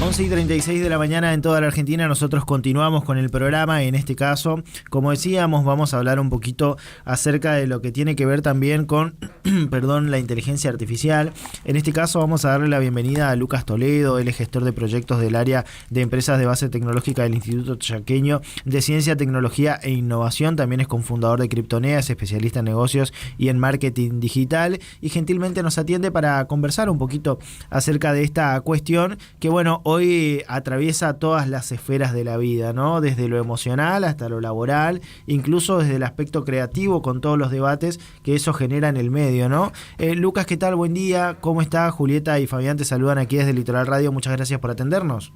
11:36 de la mañana en toda la Argentina. Nosotros continuamos con el programa. En este caso, como decíamos, vamos a hablar un poquito acerca de lo que tiene que ver también con la inteligencia artificial. En este caso vamos a darle la bienvenida a Lucas Toledo. Él es gestor de proyectos del área de empresas de base tecnológica del Instituto Chaqueño de Ciencia, Tecnología e Innovación. También es cofundador de Criptonea, es especialista en negocios y en marketing digital, y gentilmente nos atiende para conversar un poquito acerca de esta cuestión que, bueno, hoy atraviesa todas las esferas de la vida, ¿no? Desde lo emocional hasta lo laboral, incluso desde el aspecto creativo, con todos los debates que eso genera en el medio, ¿no? Lucas, ¿qué tal? Buen día, ¿cómo está? Julieta y Fabián te saludan aquí desde Litoral Radio, muchas gracias por atendernos.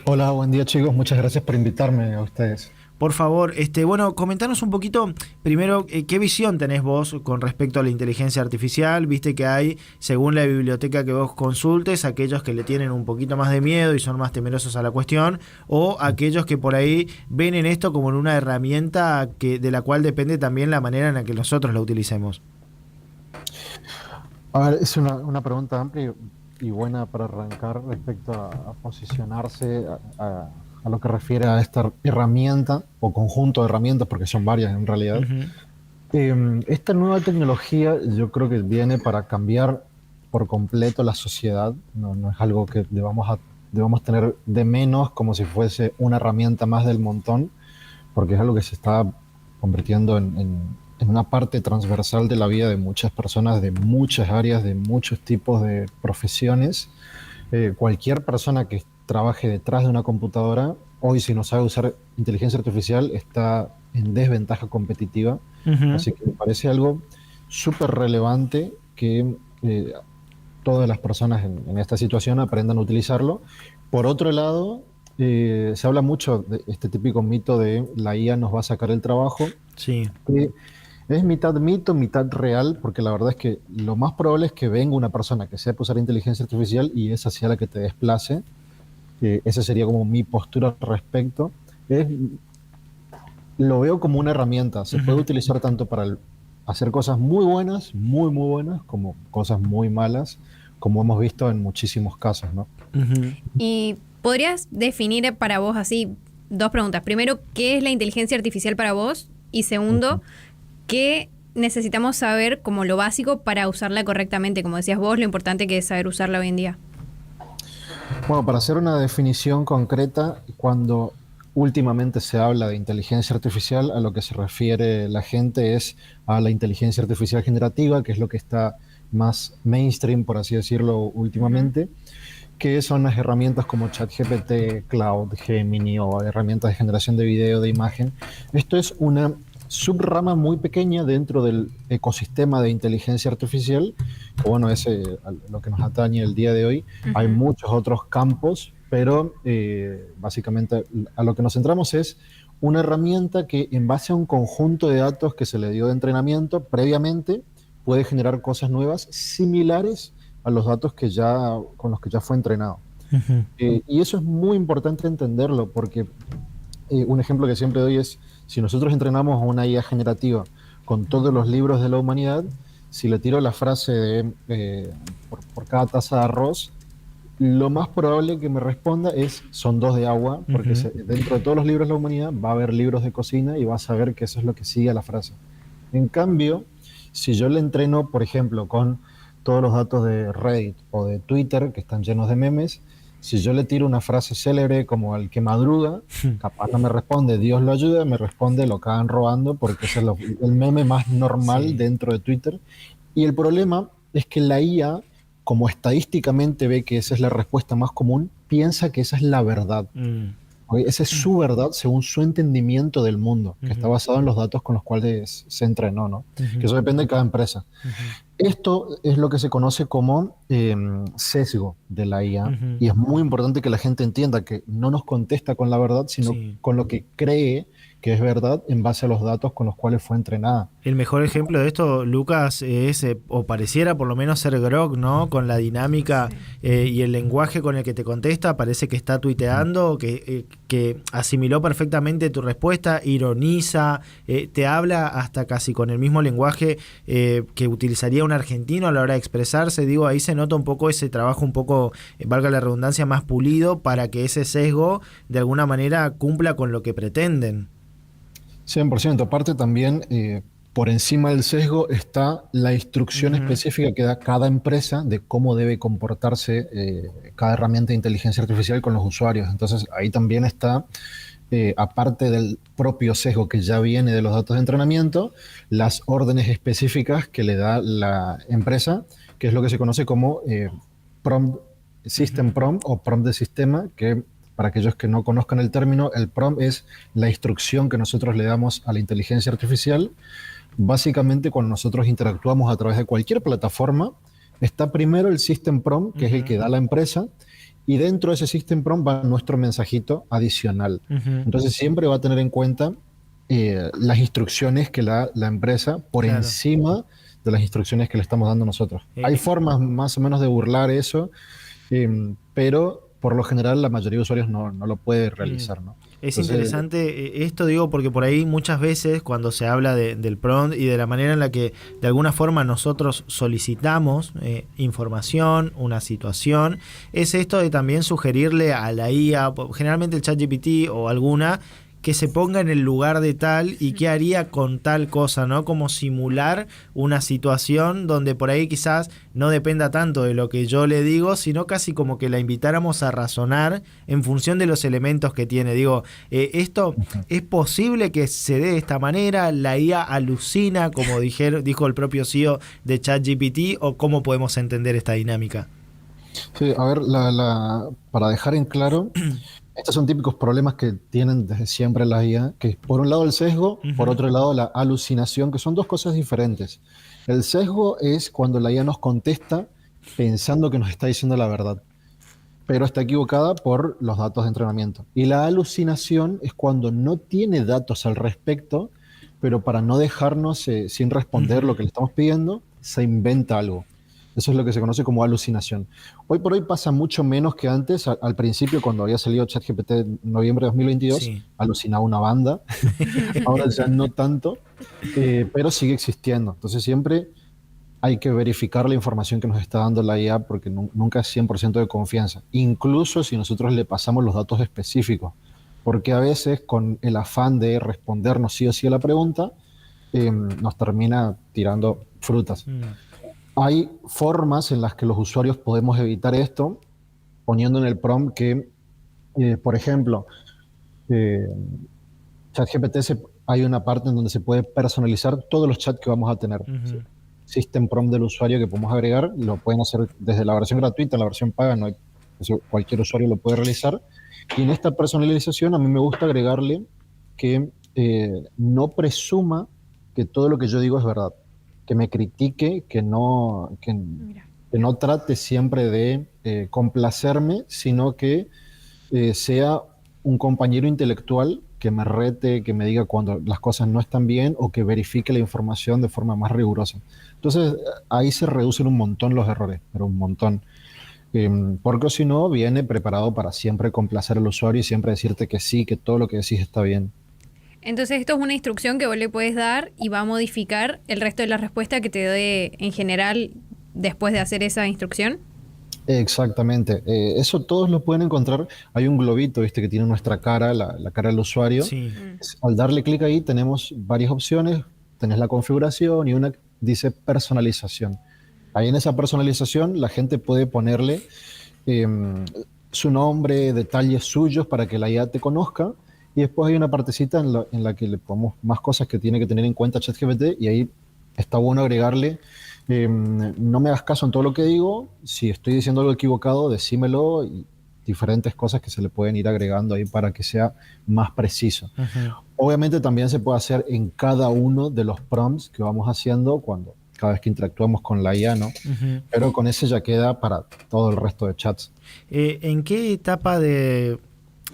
Hola, buen día, chicos, muchas gracias por invitarme a ustedes. Por favor, bueno, comentanos un poquito, primero, ¿qué visión tenés vos con respecto a la inteligencia artificial? Viste que hay, según la biblioteca que vos consultes, aquellos que le tienen un poquito más de miedo y son más temerosos a la cuestión, o aquellos que por ahí ven en esto como en una herramienta de la cual depende también la manera en la que nosotros la utilicemos. A ver, es una pregunta amplia y buena para arrancar respecto a posicionarse a lo que refiere a esta herramienta o conjunto de herramientas, porque son varias en realidad. Uh-huh. Esta nueva tecnología yo creo que viene para cambiar por completo la sociedad. No es algo que debamos tener de menos como si fuese una herramienta más del montón, porque es algo que se está convirtiendo en una parte transversal de la vida de muchas personas, de muchas áreas, de muchos tipos de profesiones. Cualquier persona que trabaje detrás de una computadora, hoy si no sabe usar inteligencia artificial está en desventaja competitiva. Uh-huh. Así que me parece algo súper relevante que todas las personas en esta situación aprendan a utilizarlo. Por otro lado, se habla mucho de este típico mito de la IA nos va a sacar el trabajo. Sí. Es mitad mito, mitad real, porque la verdad es que lo más probable es que venga una persona que sepa usar inteligencia artificial y esa sea la que te desplace. Esa sería como mi postura al respecto. Lo veo como una herramienta. Se puede utilizar tanto para hacer cosas muy buenas, muy buenas, como cosas muy malas, como hemos visto en muchísimos casos, ¿no? Uh-huh. ¿Y podrías definir para vos así dos preguntas? Primero, ¿qué es la inteligencia artificial para vos? Y segundo, uh-huh, ¿qué necesitamos saber como lo básico para usarla correctamente? Como decías vos, lo importante que es saber usarla hoy en día. Bueno, para hacer una definición concreta, cuando últimamente se habla de inteligencia artificial, a lo que se refiere la gente es a la inteligencia artificial generativa, que es lo que está más mainstream, por así decirlo, últimamente, uh-huh, que son las herramientas como ChatGPT, Cloud, Gemini o herramientas de generación de video, de imagen. Esto es una subrama muy pequeña dentro del ecosistema de inteligencia artificial, que bueno, es lo que nos atañe el día de hoy. Uh-huh. Hay muchos otros campos, pero básicamente a lo que nos centramos es una herramienta que en base a un conjunto de datos que se le dio de entrenamiento previamente puede generar cosas nuevas similares a los datos con los que ya fue entrenado. Uh-huh. Y eso es muy importante entenderlo, porque un ejemplo que siempre doy es, si nosotros entrenamos a una IA generativa con todos los libros de la humanidad, si le tiro la frase de por cada taza de arroz, lo más probable que me responda son 2 de agua, porque uh-huh, dentro de todos los libros de la humanidad va a haber libros de cocina y va a saber que eso es lo que sigue a la frase. En cambio, si yo le entreno, por ejemplo, con todos los datos de Reddit o de Twitter, que están llenos de memes, si yo le tiro una frase célebre como el que madruga, capaz no me responde Dios lo ayuda, me responde lo cagan robando, porque ese es el meme más normal, sí, dentro de Twitter. Y el problema es que la IA, como estadísticamente ve que esa es la respuesta más común, piensa que esa es la verdad. Esa es su verdad según su entendimiento del mundo, que está basado en los datos con los cuales se entrenó, ¿no? Que eso depende de cada empresa. Esto es lo que se conoce como sesgo de la IA, y es muy importante que la gente entienda que no nos contesta con la verdad, sino con lo que cree que es verdad en base a los datos con los cuales fue entrenada. El mejor ejemplo de esto, Lucas, es, o pareciera por lo menos ser Grok, ¿no? Con la dinámica y el lenguaje con el que te contesta, parece que está tuiteando, que asimiló perfectamente tu respuesta, ironiza, te habla hasta casi con el mismo lenguaje que utilizaría un argentino a la hora de expresarse. Digo, ahí se nota un poco ese trabajo un poco, valga la redundancia, más pulido para que ese sesgo de alguna manera cumpla con lo que pretenden. 100%. Aparte también, por encima del sesgo está la instrucción específica que da cada empresa de cómo debe comportarse cada herramienta de inteligencia artificial con los usuarios. Entonces ahí también está, aparte del propio sesgo que ya viene de los datos de entrenamiento, las órdenes específicas que le da la empresa, que es lo que se conoce como prompt, system prompt o prompt de sistema, que para aquellos que no conozcan el término, el prompt es la instrucción que nosotros le damos a la inteligencia artificial. Básicamente, cuando nosotros interactuamos a través de cualquier plataforma, está primero el System Prompt, que es el que da la empresa, y dentro de ese System Prompt va nuestro mensajito adicional. Entonces, siempre va a tener en cuenta las instrucciones que da la empresa por encima de las instrucciones que le estamos dando nosotros. Hay formas más o menos de burlar eso, pero por lo general la mayoría de usuarios no lo puede realizar, ¿no? Es Entonces, interesante esto, digo, porque por ahí muchas veces cuando se habla del prompt y de la manera en la que de alguna forma nosotros solicitamos información, una situación, es esto de también sugerirle a la IA, generalmente el ChatGPT o alguna, que se ponga en el lugar de tal y qué haría con tal cosa, ¿no? Como simular una situación donde por ahí quizás no dependa tanto de lo que yo le digo, sino casi como que la invitáramos a razonar en función de los elementos que tiene. Digo, esto es posible que se dé de esta manera, la IA alucina, como dijo el propio CEO de ChatGPT, o cómo podemos entender esta dinámica. sí, a ver, para dejar en claro, estos son típicos problemas que tienen desde siempre las IA, que por un lado el sesgo, por otro lado la alucinación, que son dos cosas diferentes. El sesgo es cuando la IA nos contesta pensando que nos está diciendo la verdad, pero está equivocada por los datos de entrenamiento. Y la alucinación es cuando no tiene datos al respecto, pero para no dejarnos sin responder lo que le estamos pidiendo, se inventa algo. Eso es lo que se conoce como alucinación. Hoy por hoy pasa mucho menos que antes. Al principio, cuando había salido ChatGPT en noviembre de 2022, alucinaba una banda. Ahora ya no tanto, pero sigue existiendo. Entonces siempre hay que verificar la información que nos está dando la IA porque nunca es 100% de confianza. Incluso si nosotros le pasamos los datos específicos. Porque a veces, con el afán de respondernos sí o sí a la pregunta, nos termina tirando frutas. Hay formas en las que los usuarios podemos evitar esto, poniendo en el prompt que, por ejemplo, ChatGPT hay una parte en donde se puede personalizar todos los chats que vamos a tener. System prompt del usuario que podemos agregar, lo pueden hacer desde la versión gratuita, la versión paga, no hay, cualquier usuario lo puede realizar. Y en esta personalización a mí me gusta agregarle que no presuma que todo lo que yo digo es verdad, que me critique, que no trate siempre de complacerme, sino que sea un compañero intelectual que me rete, que me diga cuando las cosas no están bien o que verifique la información de forma más rigurosa. Entonces ahí se reducen un montón los errores, pero un montón. Porque si no, viene preparado para siempre complacer al usuario y siempre decirte que sí, que todo lo que decís está bien. Entonces esto es una instrucción que vos le puedes dar y va a modificar el resto de la respuesta que te dé en general después de hacer esa instrucción. Exactamente. Eso todos lo pueden encontrar. Hay un globito, ¿viste? Que tiene nuestra cara, la cara del usuario. Sí. Al darle clic ahí tenemos varias opciones. Tenés la configuración y una dice personalización. Ahí en esa personalización la gente puede ponerle su nombre, detalles suyos para que la IA te conozca. Y después hay una partecita en la que le ponemos más cosas que tiene que tener en cuenta ChatGPT y ahí está bueno agregarle, no me hagas caso en todo lo que digo, si estoy diciendo algo equivocado, decímelo, y diferentes cosas que se le pueden ir agregando ahí para que sea más preciso. Obviamente también se puede hacer en cada uno de los prompts que vamos haciendo cada vez que interactuamos con la IA, ¿no? Pero con ese ya queda para todo el resto de chats. ¿En qué etapa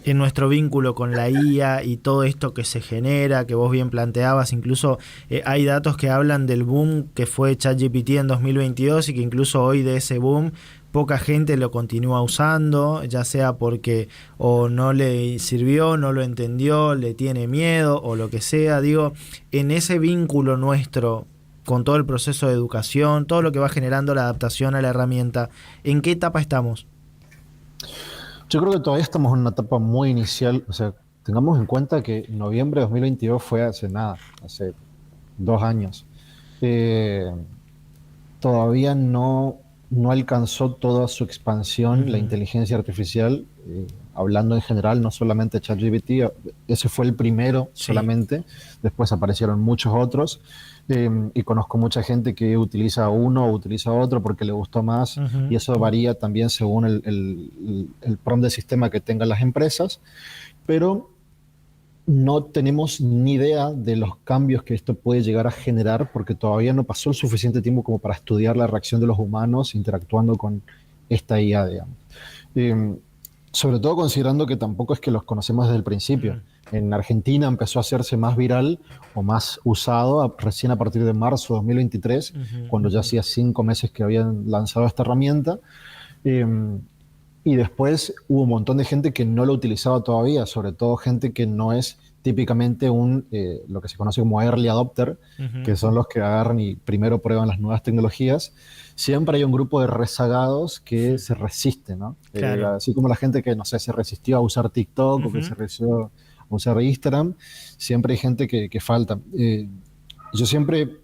en nuestro vínculo con la IA y todo esto que se genera, que vos bien planteabas, incluso hay datos que hablan del boom que fue ChatGPT en 2022 y que incluso hoy de ese boom poca gente lo continúa usando, ya sea porque o no le sirvió, no lo entendió, le tiene miedo o lo que sea? Digo, en ese vínculo nuestro con todo el proceso de educación, todo lo que va generando la adaptación a la herramienta. ¿En qué etapa estamos? Yo creo que todavía estamos en una etapa muy inicial. O sea, tengamos en cuenta que noviembre de 2022 fue hace nada, hace 2 años. Eh, Todavía no alcanzó toda su expansión la inteligencia artificial, hablando en general, no solamente ChatGPT, ese fue el primero solamente, después aparecieron muchos otros, y conozco mucha gente que utiliza uno o utiliza otro porque le gustó más, y eso varía también según el prompt de sistema que tengan las empresas, pero no tenemos ni idea de los cambios que esto puede llegar a generar porque todavía no pasó el suficiente tiempo como para estudiar la reacción de los humanos interactuando con esta IA, digamos. Sobre todo considerando que tampoco es que los conocemos desde el principio. En Argentina empezó a hacerse más viral o más usado recién a partir de marzo de 2023, cuando ya hacía 5 meses que habían lanzado esta herramienta. Y después hubo un montón de gente que no lo utilizaba todavía, sobre todo gente que no es típicamente lo que se conoce como early adopter, que son los que agarran y primero prueban las nuevas tecnologías. Siempre hay un grupo de rezagados que se resisten, ¿no? Claro. Así como la gente que, no sé, se resistió a usar TikTok o que se resistió a usar Instagram, siempre hay gente que falta. Yo siempre,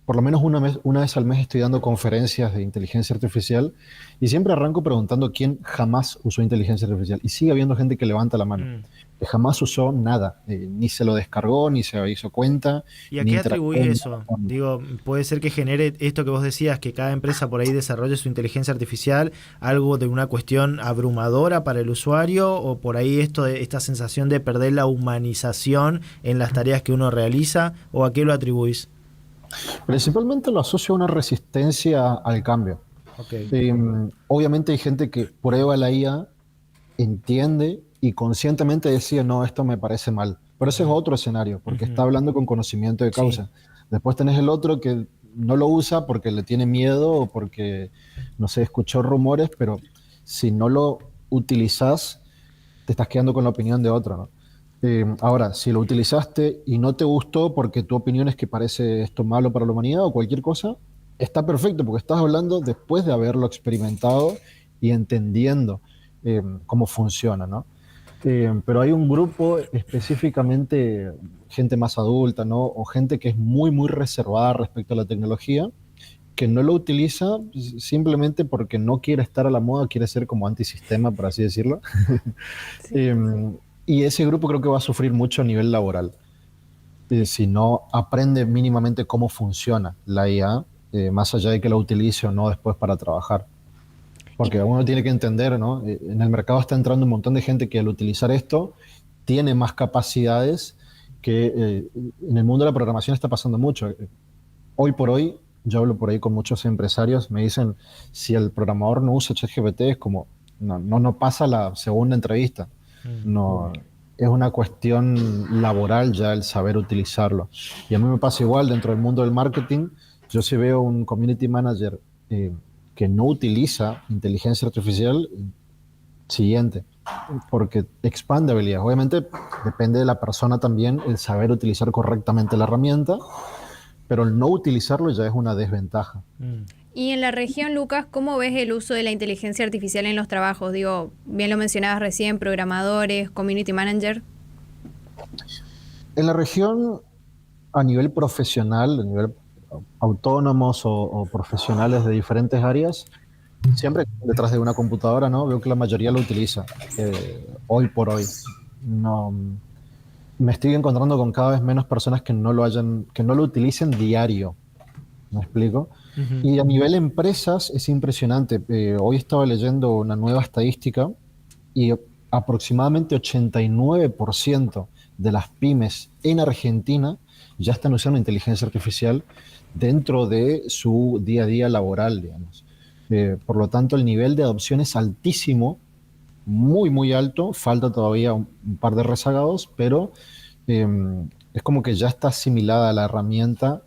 por lo menos una vez al mes, estoy dando conferencias de inteligencia artificial y siempre arranco preguntando quién jamás usó inteligencia artificial. Y sigue habiendo gente que levanta la mano, que jamás usó nada, ni se lo descargó, ni se hizo cuenta. ¿Y a ni qué interactuó atribuís nada eso? con- Digo, puede ser que genere esto que vos decías, que cada empresa por ahí desarrolle su inteligencia artificial, algo de una cuestión abrumadora para el usuario, o por ahí esta sensación de perder la humanización en las tareas que uno realiza, ¿o a qué lo atribuís? Principalmente lo asocio a una resistencia al cambio. Ok. Obviamente hay gente que prueba la IA, entiende y conscientemente decide, no, esto me parece mal. Pero ese es otro escenario, porque está hablando con conocimiento de causa. Después tenés el otro que no lo usa porque le tiene miedo o porque, no sé, escuchó rumores, pero si no lo utilizas, te estás quedando con la opinión de otro, ¿no? Ahora, si lo utilizaste y no te gustó porque tu opinión es que parece esto malo para la humanidad o cualquier cosa, está perfecto porque estás hablando después de haberlo experimentado y entendiendo cómo funciona, ¿no? Pero hay un grupo específicamente, gente más adulta, ¿no? O gente que es muy, muy reservada respecto a la tecnología, que no lo utiliza simplemente porque no quiere estar a la moda, quiere ser como antisistema, por así decirlo. Y ese grupo creo que va a sufrir mucho a nivel laboral. Si no aprende mínimamente cómo funciona la IA, más allá de que la utilice o no después para trabajar. Porque uno tiene que entender, ¿no? En el mercado está entrando un montón de gente que al utilizar esto tiene más capacidades que en el mundo de la programación está pasando mucho. Hoy por hoy, yo hablo por ahí con muchos empresarios, me dicen, si el programador no usa ChatGPT es como, no pasa la segunda entrevista. No, es una cuestión laboral ya el saber utilizarlo. Y a mí me pasa igual dentro del mundo del marketing. Yo si veo un community manager que no utiliza inteligencia artificial, siguiente, porque expande habilidades. Obviamente depende de la persona también el saber utilizar correctamente la herramienta, pero el no utilizarlo ya es una desventaja. Y en la región, Lucas, ¿cómo ves el uso de la inteligencia artificial en los trabajos? Digo, bien lo mencionabas recién, programadores, community manager. En la región, a nivel profesional, a nivel autónomos o profesionales de diferentes áreas, siempre detrás de una computadora, ¿no? Veo que la mayoría lo utiliza, hoy por hoy. No, me estoy encontrando con cada vez menos personas que no lo utilicen diario. ¿Me explico? Y a nivel empresas es impresionante. Hoy estaba leyendo una nueva estadística y aproximadamente 89% de las pymes en Argentina ya están usando inteligencia artificial dentro de su día a día laboral, digamos. Por lo tanto, el nivel de adopción es altísimo, muy, muy alto. Falta todavía un par de rezagados, pero es como que ya está asimilada la herramienta,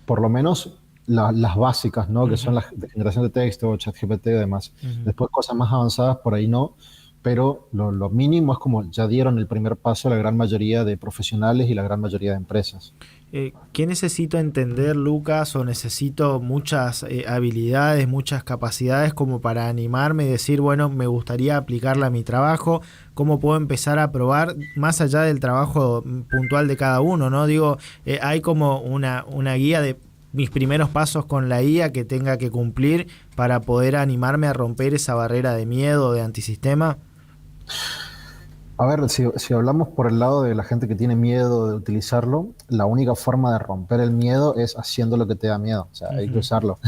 por lo menos las básicas, ¿no? Que son las de generación de texto, ChatGPT y demás. Después cosas más avanzadas por ahí no, pero lo mínimo es como ya dieron el primer paso la gran mayoría de profesionales y la gran mayoría de empresas. ¿Qué necesito entender, Lucas? ¿O necesito muchas habilidades, muchas capacidades como para animarme y decir, bueno, me gustaría aplicarla a mi trabajo? ¿Cómo puedo empezar a probar más allá del trabajo puntual de cada uno, ¿no? Digo, hay como una guía de mis primeros pasos con la IA que tenga que cumplir para poder animarme a romper esa barrera de miedo, de antisistema. A ver, si hablamos por el lado de la gente que tiene miedo de utilizarlo, la única forma de romper el miedo es haciendo lo que te da miedo. O sea, hay que usarlo.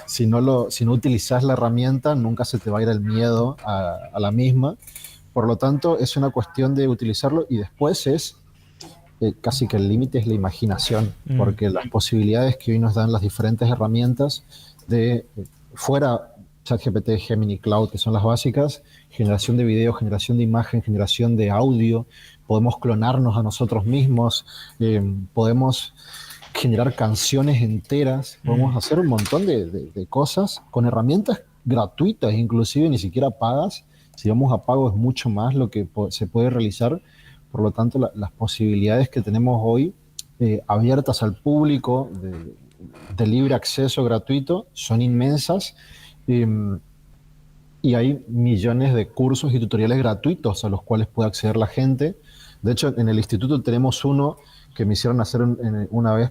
Si no utilizas la herramienta, nunca se te va a ir el miedo a la misma. Por lo tanto, es una cuestión de utilizarlo y después es casi que el límite es la imaginación, porque las posibilidades que hoy nos dan las diferentes herramientas de fuera ChatGPT, Gemini, Cloud, que son las básicas, generación de video, generación de imagen, generación de audio, podemos clonarnos a nosotros mismos, podemos generar canciones enteras, podemos hacer un montón de cosas con herramientas gratuitas, inclusive ni siquiera pagas. Si vamos a pago es mucho más lo que se puede realizar. Por lo tanto, las posibilidades que tenemos hoy abiertas al público de libre acceso gratuito son inmensas. Y hay millones de cursos y tutoriales gratuitos a los cuales puede acceder la gente. De hecho, en el instituto tenemos uno que me hicieron hacer una vez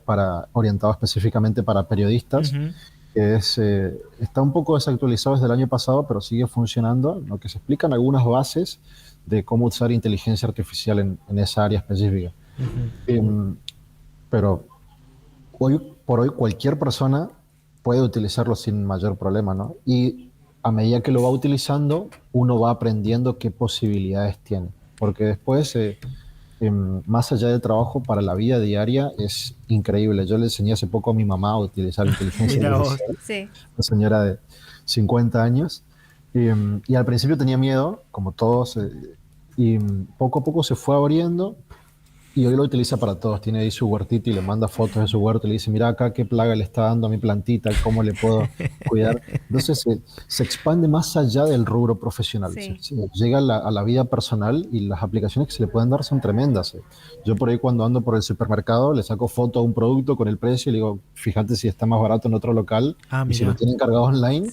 orientado específicamente para periodistas, que está un poco desactualizado desde el año pasado, pero sigue funcionando, lo que se explican algunas bases de cómo usar inteligencia artificial en esa área específica. Pero hoy por hoy cualquier persona puede utilizarlo sin mayor problema, ¿no? Y a medida que lo va utilizando, uno va aprendiendo qué posibilidades tiene. Porque después, más allá del trabajo, para la vida diaria es increíble. Yo le enseñé hace poco a mi mamá a utilizar inteligencia artificial, sí. Una señora de 50 años, y al principio tenía miedo, como todos, y poco a poco se fue abriendo. Y hoy lo utiliza para todos. Tiene ahí su huertita y le manda fotos de su huerto y le dice, mira acá qué plaga le está dando a mi plantita, cómo le puedo cuidar. Entonces se expande más allá del rubro profesional. Sí. Llega a la vida personal y las aplicaciones que se le pueden dar son tremendas. Yo por ahí cuando ando por el supermercado le saco foto a un producto con el precio y le digo, fíjate si está más barato en otro local. Y si lo tienen cargado online,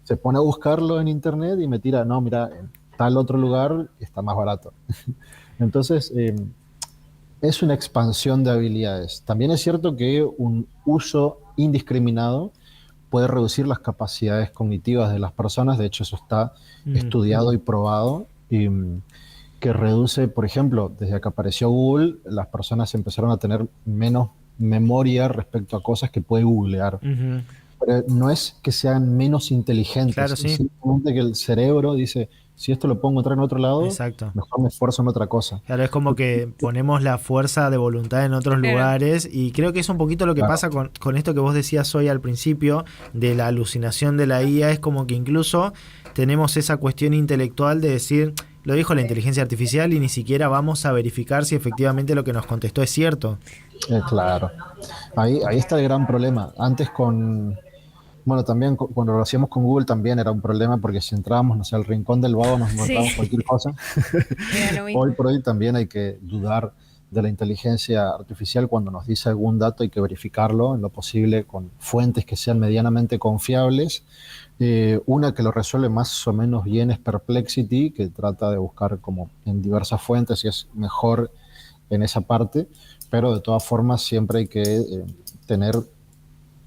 se pone a buscarlo en internet y me tira, no, mira, en tal otro lugar está más barato. Entonces... es una expansión de habilidades. También es cierto que un uso indiscriminado puede reducir las capacidades cognitivas de las personas. De hecho, eso está estudiado y probado. Que reduce, por ejemplo, desde que apareció Google, las personas empezaron a tener menos memoria respecto a cosas que puede googlear. Pero no es que sean menos inteligentes, claro, es simplemente que el cerebro dice, si esto lo puedo encontrar en otro lado, mejor me esfuerzo en otra cosa. Claro, es como que ponemos la fuerza de voluntad en otros lugares, y creo que es un poquito lo que pasa con esto que vos decías hoy al principio, de la alucinación de la IA. Es como que incluso tenemos esa cuestión intelectual de decir, lo dijo la inteligencia artificial y ni siquiera vamos a verificar si efectivamente lo que nos contestó es cierto. Claro, ahí está el gran problema. Antes bueno, también cuando lo hacíamos con Google también era un problema, porque si entrábamos, no sé, al rincón del vago nos encontrábamos cualquier cosa. Hoy por hoy también hay que dudar de la inteligencia artificial. Cuando nos dice algún dato hay que verificarlo en lo posible con fuentes que sean medianamente confiables. Una que lo resuelve más o menos bien es Perplexity, que trata de buscar como en diversas fuentes y es mejor en esa parte, pero de todas formas siempre hay que tener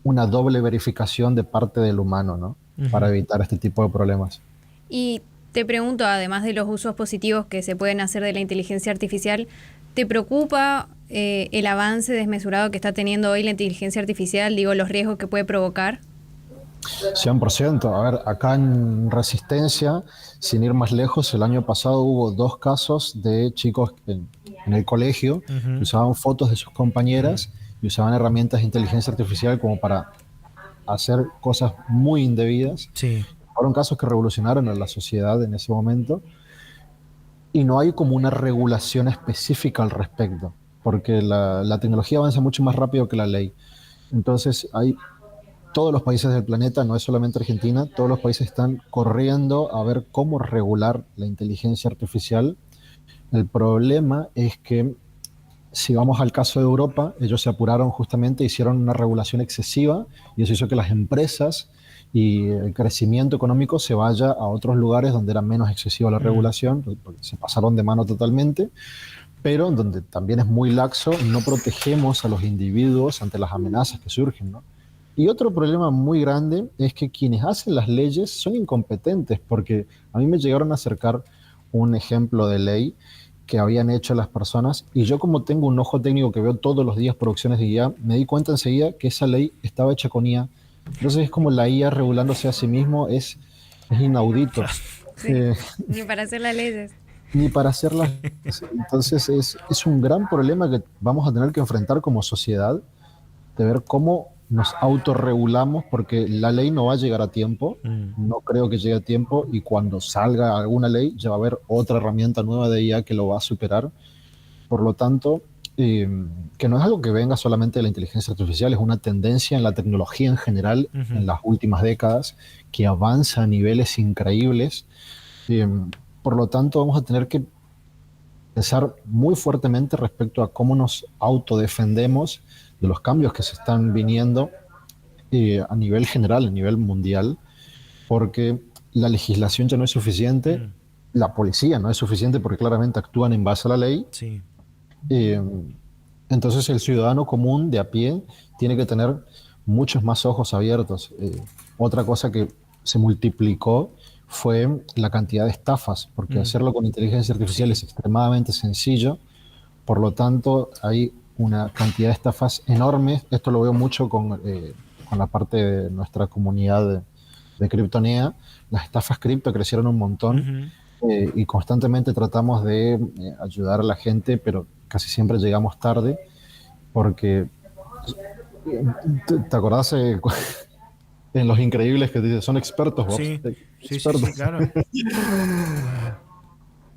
una doble verificación de parte del humano, ¿no? Para evitar este tipo de problemas. Y te pregunto, además de los usos positivos que se pueden hacer de la inteligencia artificial, ¿te preocupa el avance desmesurado que está teniendo hoy la inteligencia artificial? Digo, los riesgos que puede provocar. 100%. A ver, acá en Resistencia, sin ir más lejos, el año pasado hubo 2 casos de chicos en el colegio que usaban fotos de sus compañeras y usaban herramientas de inteligencia artificial como para hacer cosas muy indebidas. Fueron casos que revolucionaron a la sociedad en ese momento, y no hay como una regulación específica al respecto, porque la tecnología avanza mucho más rápido que la ley. Entonces hay todos los países del planeta, no es solamente Argentina, todos los países están corriendo a ver cómo regular la inteligencia artificial. El problema es que si vamos al caso de Europa, ellos se apuraron justamente, hicieron una regulación excesiva y eso hizo que las empresas y el crecimiento económico se vaya a otros lugares donde era menos excesiva la regulación, porque se pasaron de mano totalmente, pero donde también es muy laxo, no protegemos a los individuos ante las amenazas que surgen, ¿no? Y otro problema muy grande es que quienes hacen las leyes son incompetentes, porque a mí me llegaron a acercar un ejemplo de ley que habían hecho las personas, y yo como tengo un ojo técnico que veo todos los días producciones de IA, me di cuenta enseguida que esa ley estaba hecha con IA. Entonces es como la IA regulándose a sí mismo, es inaudito. Sí, ni para hacer las leyes. Ni para hacerlas. Entonces es un gran problema que vamos a tener que enfrentar como sociedad, de ver cómo nos autorregulamos, porque la ley no va a llegar a tiempo, no creo que llegue a tiempo, y cuando salga alguna ley ya va a haber otra herramienta nueva de IA que lo va a superar. Por lo tanto, que no es algo que venga solamente de la inteligencia artificial, es una tendencia en la tecnología en general en las últimas décadas que avanza a niveles increíbles. Por lo tanto, vamos a tener que pensar muy fuertemente respecto a cómo nos autodefendemos de los cambios que se están viniendo a nivel general, a nivel mundial, porque la legislación ya no es suficiente, la policía no es suficiente porque claramente actúan en base a la ley. Sí. Entonces el ciudadano común de a pie tiene que tener muchos más ojos abiertos. Otra cosa que se multiplicó fue la cantidad de estafas, porque hacerlo con inteligencia artificial es extremadamente sencillo, por lo tanto hay una cantidad de estafas enormes. Esto lo veo mucho con la parte de nuestra comunidad de Kryptonea. Las estafas cripto crecieron un montón y constantemente tratamos de ayudar a la gente, pero casi siempre llegamos tarde porque ¿te acordás en Los Increíbles que dice son expertos vos? Sí, Expertos. sí, claro.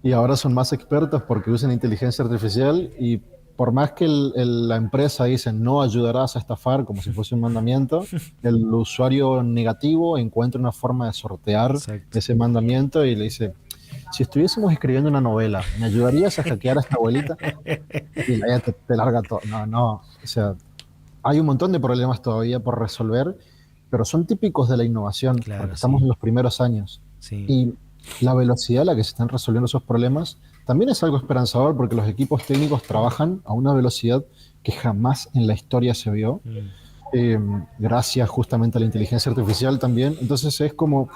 Y ahora son más expertos porque usan inteligencia artificial, y por más que la empresa dice no ayudarás a estafar como si fuese un mandamiento, el usuario negativo encuentra una forma de sortear ese mandamiento y le dice, si estuviésemos escribiendo una novela, ¿me ayudarías a hackear a esta abuelita? Y la te larga todo. No, o sea, hay un montón de problemas todavía por resolver, pero son típicos de la innovación, porque estamos en los primeros años. Y la velocidad a la que se están resolviendo esos problemas también es algo esperanzador, porque los equipos técnicos trabajan a una velocidad que jamás en la historia se vio, gracias justamente a la inteligencia artificial también. Entonces es como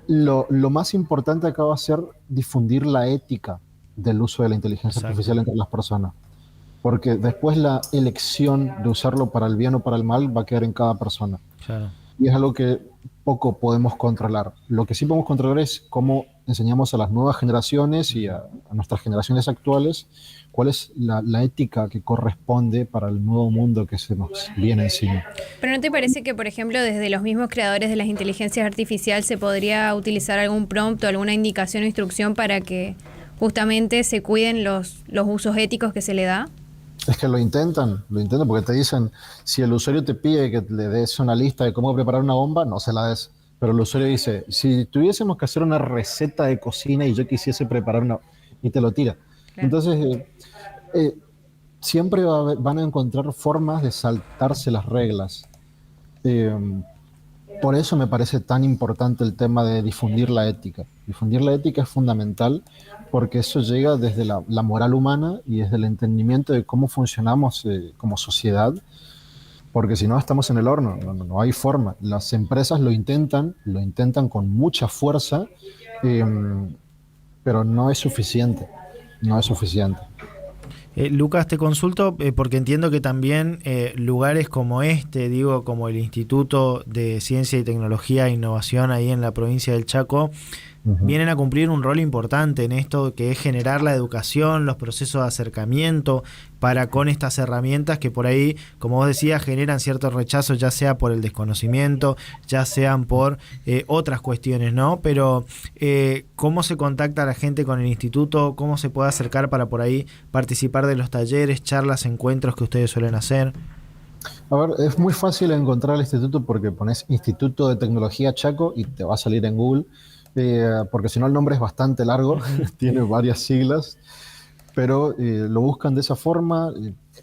lo más importante acá va a ser difundir la ética del uso de la inteligencia artificial entre las personas, porque después la elección de usarlo para el bien o para el mal va a quedar en cada persona. Claro. Y es algo que poco podemos controlar. Lo que sí podemos controlar es cómo enseñamos a las nuevas generaciones y a nuestras generaciones actuales cuál es la ética que corresponde para el nuevo mundo que se nos viene encima. ¿Pero no te parece que, por ejemplo, desde los mismos creadores de las inteligencias artificiales se podría utilizar algún prompt o alguna indicación o instrucción para que justamente se cuiden los usos éticos que se le da? Es que lo intentan porque te dicen, si el usuario te pide que le des una lista de cómo preparar una bomba, no se la des. Pero el usuario dice, si tuviésemos que hacer una receta de cocina y yo quisiese preparar una... y te lo tira. Claro. Entonces, siempre van a encontrar formas de saltarse las reglas. Por eso me parece tan importante el tema de difundir la ética. Difundir la ética es fundamental porque eso llega desde la moral humana y desde el entendimiento de cómo funcionamos como sociedad, porque si no estamos en el horno, no hay forma. Las empresas lo intentan con mucha fuerza, pero no es suficiente, no es suficiente. Lucas, te consulto porque entiendo que también lugares como como el Instituto de Ciencia y Tecnología e Innovación ahí en la provincia del Chaco, vienen a cumplir un rol importante en esto que es generar la educación, los procesos de acercamiento para con estas herramientas que por ahí, como vos decías, generan cierto rechazo, ya sea por el desconocimiento, ya sean por otras cuestiones, ¿no? Pero ¿cómo se contacta a la gente con el instituto? ¿Cómo se puede acercar para por ahí participar de los talleres, charlas, encuentros que ustedes suelen hacer? A ver, es muy fácil encontrar el instituto porque pones Instituto de Tecnología Chaco y te va a salir en Google, porque si no el nombre es bastante largo, Ujú. tiene varias siglas, pero lo buscan de esa forma,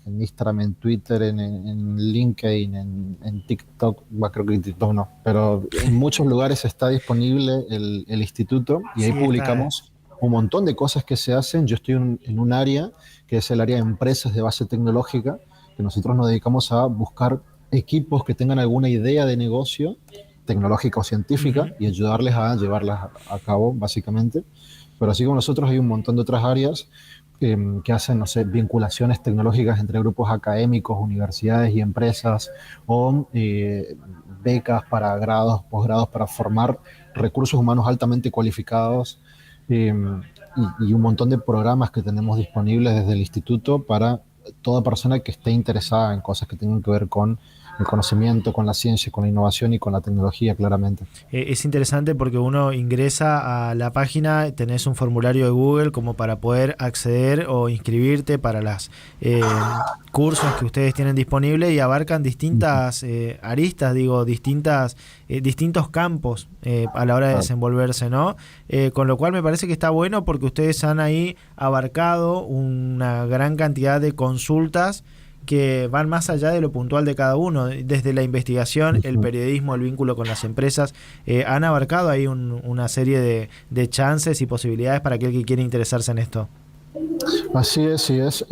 en Instagram, en Twitter, en LinkedIn, en TikTok, bueno, creo que en TikTok no, pero en muchos lugares está disponible el instituto y ahí Sí, está. publicamos un montón de cosas que se hacen. Yo estoy en un área que es el área de empresas de base tecnológica, que nosotros nos dedicamos a buscar equipos que tengan alguna idea de negocio tecnológica o científica Ujú. y ayudarles a llevarlas a cabo, básicamente. Pero así como nosotros hay un montón de otras áreas que hacen, no sé, vinculaciones tecnológicas entre grupos académicos, universidades y empresas, o becas para grados, posgrados, para formar recursos humanos altamente cualificados, eh, y un montón de programas que tenemos disponibles desde el instituto para toda persona que esté interesada en cosas que tengan que ver con el conocimiento, con la ciencia, con la innovación y con la tecnología, claramente. Es interesante porque uno ingresa a la página, tenés un formulario de Google como para poder acceder o inscribirte para las cursos que ustedes tienen disponibles y abarcan distintas aristas, digo, distintos campos a la hora de Claro. desenvolverse, ¿no? Con lo cual me parece que está bueno porque ustedes han ahí abarcado una gran cantidad de consultas que van más allá de lo puntual de cada uno, desde la investigación, el Ujú. periodismo, el vínculo con las empresas, han abarcado ahí una serie de chances y posibilidades para aquel que quiere interesarse en esto. Así es, sí es.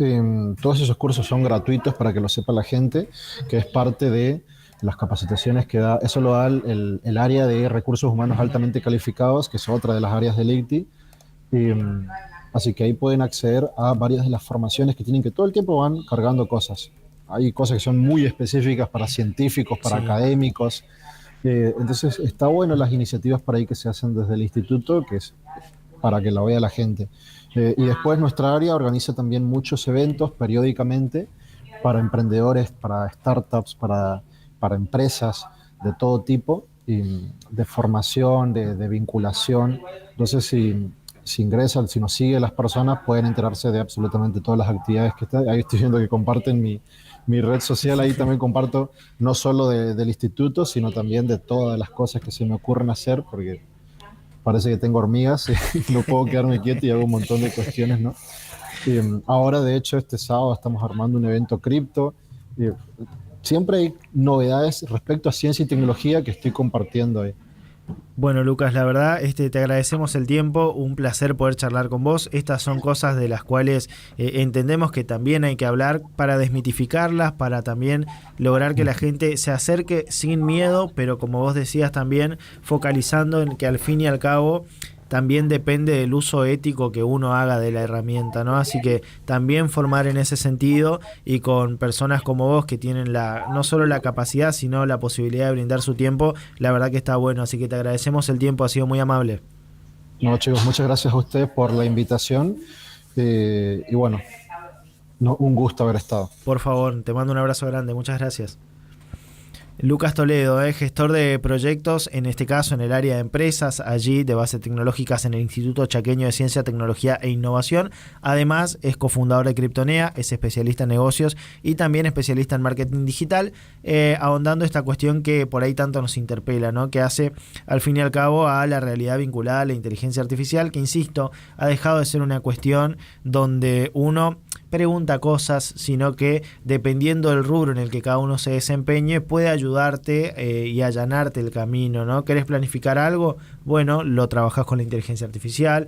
Todos esos cursos son gratuitos para que lo sepa la gente, que es parte de las capacitaciones que da, eso lo da el área de recursos humanos altamente calificados, que es otra de las áreas del ICTI. Así que ahí pueden acceder a varias de las formaciones que tienen, que todo el tiempo van cargando cosas. Hay cosas que son muy específicas para científicos, para Sí. académicos. Entonces está bueno las iniciativas por ahí que se hacen desde el instituto, que es para que la vea la gente. Y después nuestra área organiza también muchos eventos periódicamente para emprendedores, para startups, para empresas de todo tipo, y de formación, de vinculación. Entonces, si ingresan, si nos siguen las personas, pueden enterarse de absolutamente todas las actividades que están. Ahí estoy viendo que comparten mi red social, ahí también comparto no solo del instituto, sino también de todas las cosas que se me ocurren hacer, porque parece que tengo hormigas y no puedo quedarme quieto y hago un montón de cuestiones, ¿no? Y, ahora, de hecho, este sábado estamos armando un evento cripto. Y siempre hay novedades respecto a ciencia y tecnología que estoy compartiendo ahí. Bueno, Lucas, la verdad, te agradecemos el tiempo, un placer poder charlar con vos. Estas son cosas de las cuales entendemos que también hay que hablar para desmitificarlas, para también lograr que la gente se acerque sin miedo, pero como vos decías también, focalizando en que al fin y al cabo también depende del uso ético que uno haga de la herramienta, ¿no? Así que también formar en ese sentido y con personas como vos que tienen no solo la capacidad, sino la posibilidad de brindar su tiempo, la verdad que está bueno. Así que te agradecemos el tiempo, ha sido muy amable. No, chicos, muchas gracias a ustedes por la invitación. Y bueno, no, un gusto haber estado. Por favor, te mando un abrazo grande, muchas gracias. Lucas Toledo, gestor de proyectos, en este caso en el área de empresas, allí de bases tecnológicas en el Instituto Chaqueño de Ciencia, Tecnología e Innovación. Además, es cofundador de Kryptonea, es especialista en negocios y también especialista en marketing digital, ahondando esta cuestión que por ahí tanto nos interpela, ¿no? Que hace al fin y al cabo a la realidad vinculada a la inteligencia artificial, que insisto, ha dejado de ser una cuestión donde uno pregunta cosas, sino que dependiendo del rubro en el que cada uno se desempeñe, puede ayudarte y allanarte el camino, ¿no? ¿Querés planificar algo? Bueno, lo trabajás con la inteligencia artificial.